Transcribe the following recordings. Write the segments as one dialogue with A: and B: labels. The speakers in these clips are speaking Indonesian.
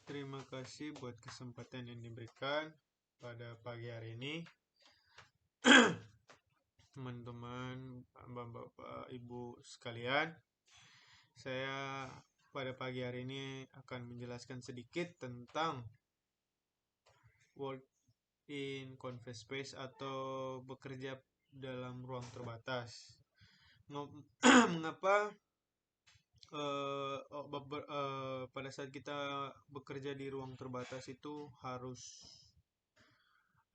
A: Terima kasih buat kesempatan yang diberikan pada pagi hari ini. Teman-teman, bapak-bapak, ibu sekalian, saya pada pagi hari ini akan menjelaskan sedikit tentang work in confined space atau bekerja dalam ruang terbatas. Mengapa pada saat kita bekerja di ruang terbatas itu harus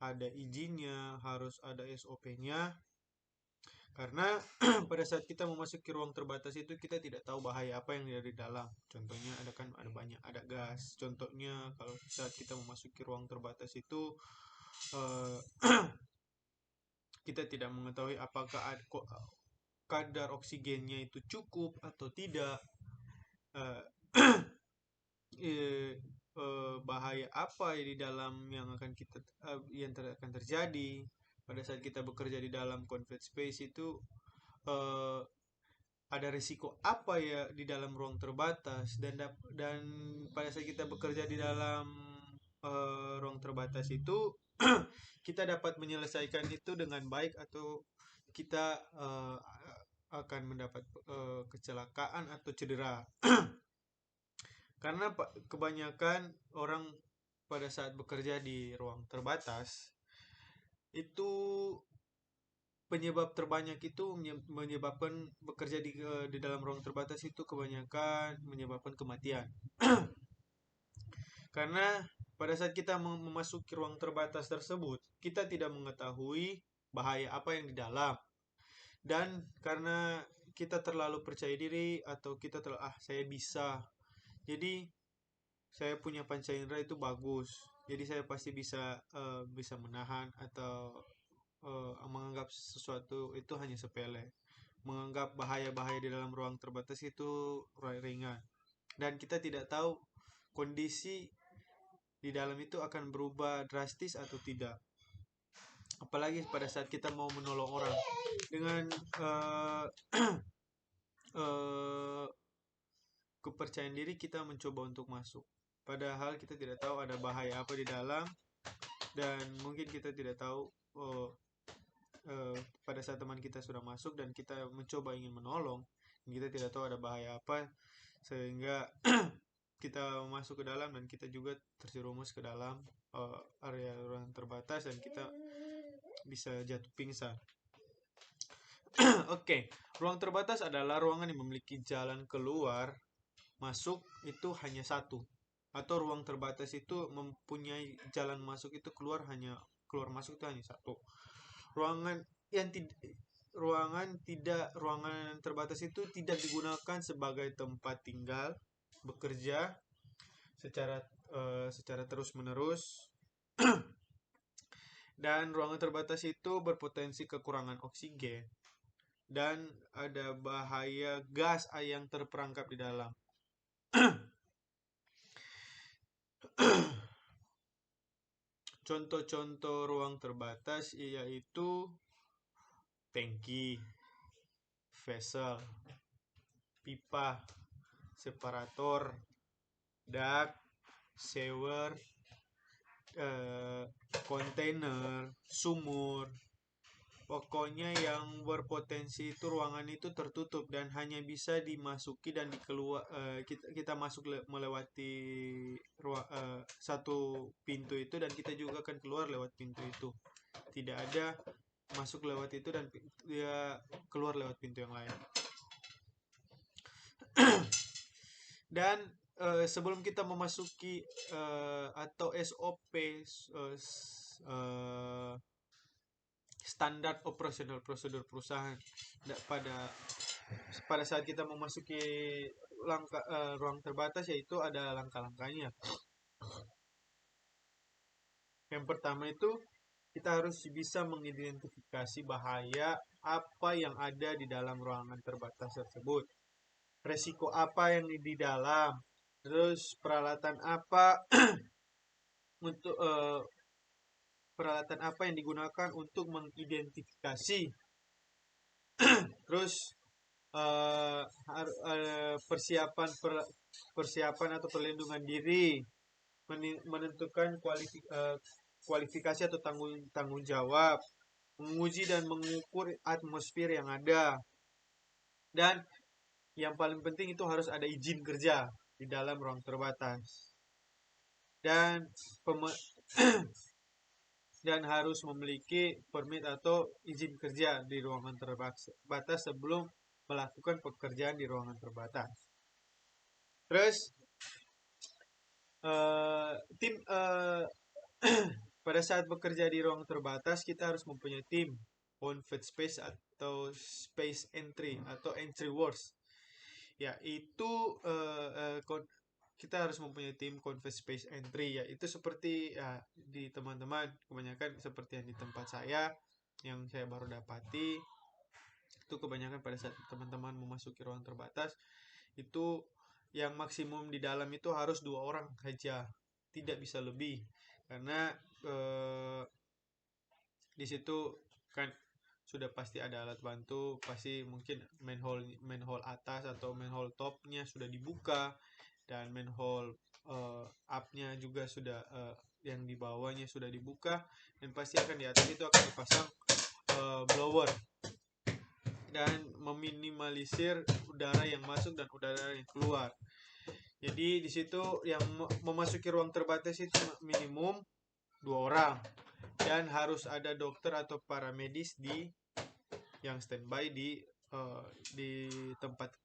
A: ada izinnya, harus ada SOP-nya? Karena pada saat kita memasuki ruang terbatas itu kita tidak tahu bahaya apa yang ada di dalam. Contohnya ada gas. Contohnya kalau saat kita memasuki ruang terbatas itu eh, kita tidak mengetahui apakah kadar oksigennya itu cukup atau tidak. Eh, eh, Bahaya apa di dalam yang akan terjadi pada saat kita bekerja di dalam confined space itu. eh, ada risiko apa ya di dalam ruang terbatas, dan pada saat kita bekerja di dalam ruang terbatas itu kita dapat menyelesaikan itu dengan baik atau kita akan mendapat kecelakaan atau cedera. Karena kebanyakan orang pada saat bekerja di ruang terbatas itu penyebab terbanyak itu menyebabkan bekerja di dalam ruang terbatas itu kebanyakan menyebabkan kematian. Karena pada saat kita memasuki ruang terbatas tersebut, kita tidak mengetahui bahaya apa yang di dalam. Dan karena kita terlalu percaya diri atau kita saya bisa. Jadi saya punya panca indera itu bagus. Jadi saya pasti bisa menahan atau menganggap sesuatu itu hanya sepele, menganggap bahaya-bahaya di dalam ruang terbatas itu ringan, dan kita tidak tahu kondisi di dalam itu akan berubah drastis atau tidak. Apalagi pada saat kita mau menolong orang dengan uh, uh, kepercayaan diri kita mencoba untuk masuk, padahal kita tidak tahu ada bahaya apa di dalam, dan mungkin kita tidak tahu pada saat teman kita sudah masuk dan kita mencoba ingin menolong, kita tidak tahu ada bahaya apa, sehingga kita masuk ke dalam dan kita juga terjerumus ke dalam area ruang terbatas dan kita bisa jatuh pingsan. Oke, ruang terbatas adalah ruangan yang memiliki jalan keluar masuk itu hanya satu, atau ruang terbatas itu mempunyai jalan masuk itu keluar masuk itu hanya satu. Ruangan yang tidak ruangan terbatas itu tidak digunakan sebagai tempat tinggal, bekerja secara terus menerus, dan ruangan terbatas itu berpotensi kekurangan oksigen dan ada bahaya gas yang terperangkap di dalam. Contoh-contoh ruang terbatas yaitu tangki, vessel, pipa, separator, dak, sewer, kontainer, sumur. Pokoknya yang berpotensi itu ruangan itu tertutup dan hanya bisa dimasuki dan kita masuk melewati satu pintu itu, dan kita juga akan keluar lewat pintu itu. Tidak ada masuk lewat itu dan dia keluar lewat pintu yang lain. Dan sebelum kita memasuki atau SOP, standar operasional prosedur perusahaan, pada saat kita memasuki ruang terbatas, yaitu ada langkah-langkahnya. Yang pertama itu kita harus bisa mengidentifikasi bahaya apa yang ada di dalam ruangan terbatas tersebut, resiko apa yang di dalam, terus peralatan apa untuk peralatan apa yang digunakan untuk mengidentifikasi, terus persiapan atau perlindungan diri, menentukan kualifikasi atau tanggung jawab, menguji dan mengukur atmosfer yang ada, dan yang paling penting itu harus ada izin kerja di dalam ruang terbatas, dan dan harus memiliki permit atau izin kerja di ruangan terbatas sebelum melakukan pekerjaan di ruangan terbatas. Terus tim pada saat bekerja di ruang terbatas kita harus mempunyai tim confined space atau space entry atau entry works. Ya, itu kita harus mempunyai tim confined space entry, yaitu seperti ya, di teman-teman kebanyakan seperti yang di tempat saya yang saya baru dapati itu kebanyakan pada saat teman-teman memasuki ruang terbatas itu yang maksimum di dalam itu harus 2 orang saja, tidak bisa lebih, karena di situ kan sudah pasti ada alat bantu, pasti mungkin manhole atas atau manhole topnya sudah dibuka, dan manhole upnya juga sudah yang di bawahnya sudah dibuka, dan pasti akan di atas itu akan dipasang blower dan meminimalisir udara yang masuk dan udara yang keluar. Jadi di situ yang memasuki ruang terbatas itu minimum 2 orang, dan harus ada dokter atau paramedis yang standby di tempat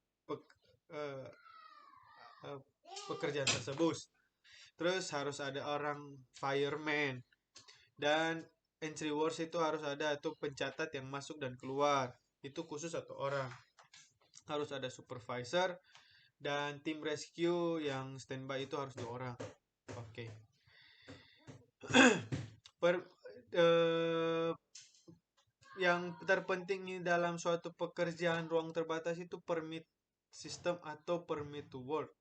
A: pekerjaan tersebut. Terus harus ada orang fireman, dan entry works itu harus ada tuh pencatat yang masuk dan keluar, itu khusus 1 orang. Harus ada supervisor, dan tim rescue yang standby itu harus 2 orang. Oke. Yang terpenting dalam suatu pekerjaan ruang terbatas itu permit system atau permit to work.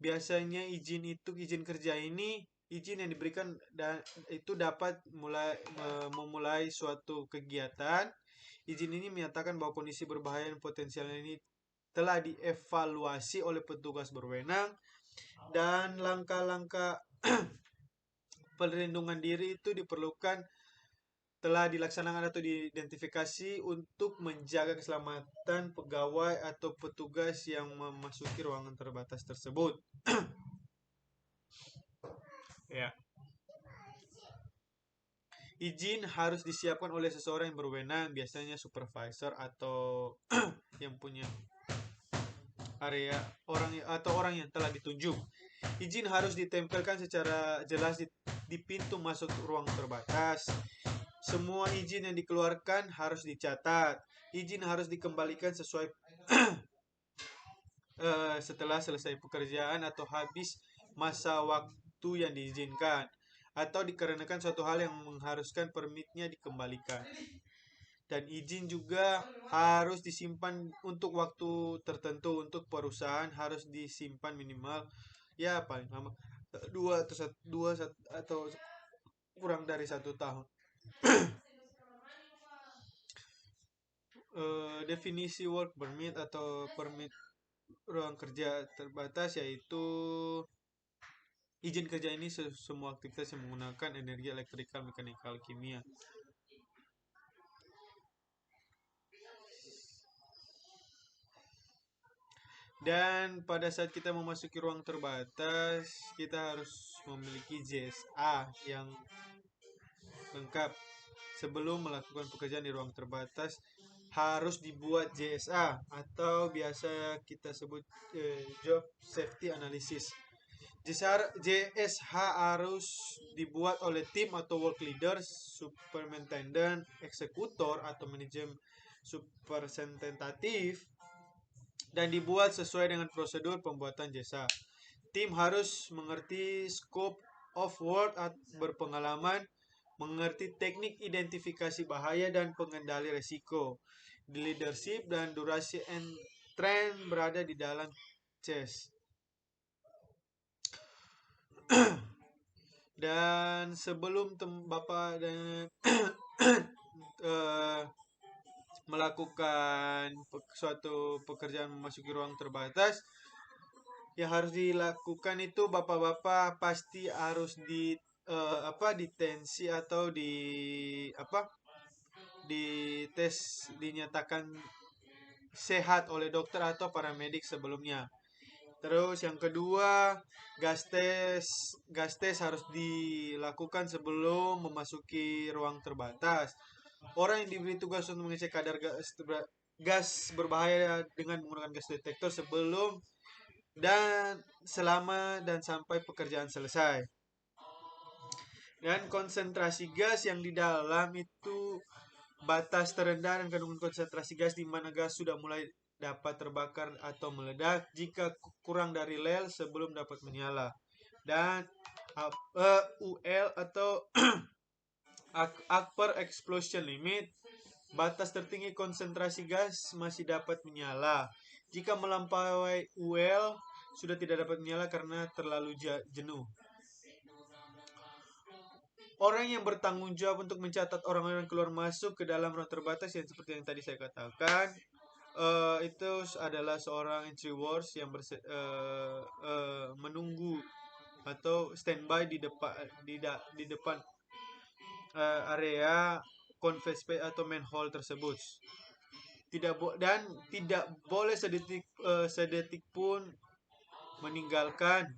A: Biasanya izin kerja ini izin yang diberikan dan itu dapat memulai suatu kegiatan. Izin ini menyatakan bahwa kondisi berbahaya dan potensial ini telah dievaluasi oleh petugas berwenang, dan langkah-langkah perlindungan diri itu diperlukan telah dilaksanakan atau diidentifikasi untuk menjaga keselamatan pegawai atau petugas yang memasuki ruangan terbatas tersebut. Ya. Izin harus disiapkan oleh seseorang yang berwenang, biasanya supervisor atau yang punya area orang yang telah ditunjuk. Izin harus ditempelkan secara jelas di pintu masuk ruang terbatas. Semua izin yang dikeluarkan harus dicatat. Izin harus dikembalikan sesuai setelah selesai pekerjaan atau habis masa waktu yang diizinkan, atau dikarenakan suatu hal yang mengharuskan permitnya dikembalikan. Dan izin juga harus disimpan untuk waktu tertentu. Untuk perusahaan harus disimpan minimal ya paling lama 2 atau kurang dari 1 tahun. Definisi work permit atau permit ruang kerja terbatas yaitu izin kerja ini semua aktivitas yang menggunakan energi elektrikal, mekanikal, kimia. Dan pada saat kita memasuki ruang terbatas, kita harus memiliki JSA yang lengkap. Sebelum melakukan pekerjaan di ruang terbatas, harus dibuat JSA atau biasa kita sebut Job Safety Analysis. JSH harus dibuat oleh tim atau work leader, superintendent, eksekutor atau manajemen superintentatif, dan dibuat sesuai dengan prosedur pembuatan jasa. Tim harus mengerti scope of work, berpengalaman, mengerti teknik identifikasi bahaya dan pengendali resiko. Di leadership dan durasi and trend berada di dalam CES. Dan sebelum Bapak dan melakukan suatu pekerjaan memasuki ruang terbatas, yang harus dilakukan itu bapak-bapak pasti harus ditensi atau dites dinyatakan sehat oleh dokter atau paramedik sebelumnya. Terus yang kedua, gas tes harus dilakukan sebelum memasuki ruang terbatas. Orang yang diberi tugas untuk mengecek kadar gas berbahaya dengan menggunakan gas detektor sebelum dan selama dan sampai pekerjaan selesai. Dan konsentrasi gas yang di dalam itu batas terendah dan kandungan konsentrasi gas di mana gas sudah mulai dapat terbakar atau meledak jika kurang dari Lel sebelum dapat menyala. Dan UL atau upper explosion limit, batas tertinggi konsentrasi gas masih dapat menyala. Jika melampaui UL sudah tidak dapat menyala karena terlalu jenuh. Orang yang bertanggung jawab untuk mencatat orang-orang keluar masuk ke dalam ruang terbatas yang seperti yang tadi saya katakan, itu adalah seorang entry wars yang menunggu atau standby di depan area conveyance bay atau manhole tersebut. Dan tidak boleh sedetik pun meninggalkan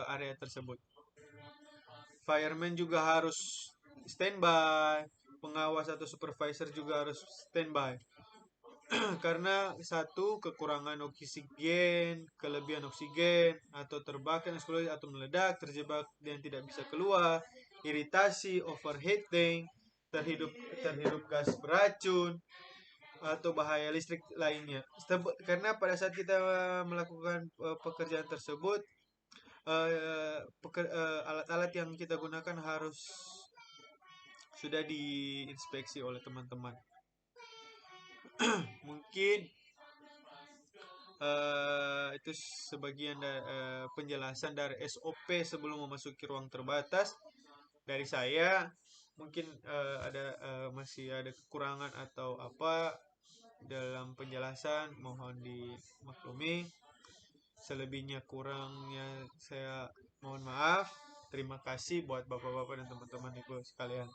A: area tersebut. Fireman juga harus standby, pengawas atau supervisor juga harus standby. Karena satu, kekurangan oksigen, kelebihan oksigen, atau terbakar eksplosif atau meledak, terjebak dan tidak bisa keluar, iritasi, overheating, terhirup gas beracun, atau bahaya listrik lainnya. Karena pada saat kita melakukan pekerjaan tersebut, alat-alat yang kita gunakan harus sudah diinspeksi oleh teman-teman. Mungkin itu sebagian penjelasan dari SOP sebelum memasuki ruang terbatas dari saya. Mungkin masih ada kekurangan atau apa dalam penjelasan, mohon dimaklumi. Selebihnya kurangnya saya mohon maaf. Terima kasih buat bapak-bapak dan teman-teman ibu sekalian.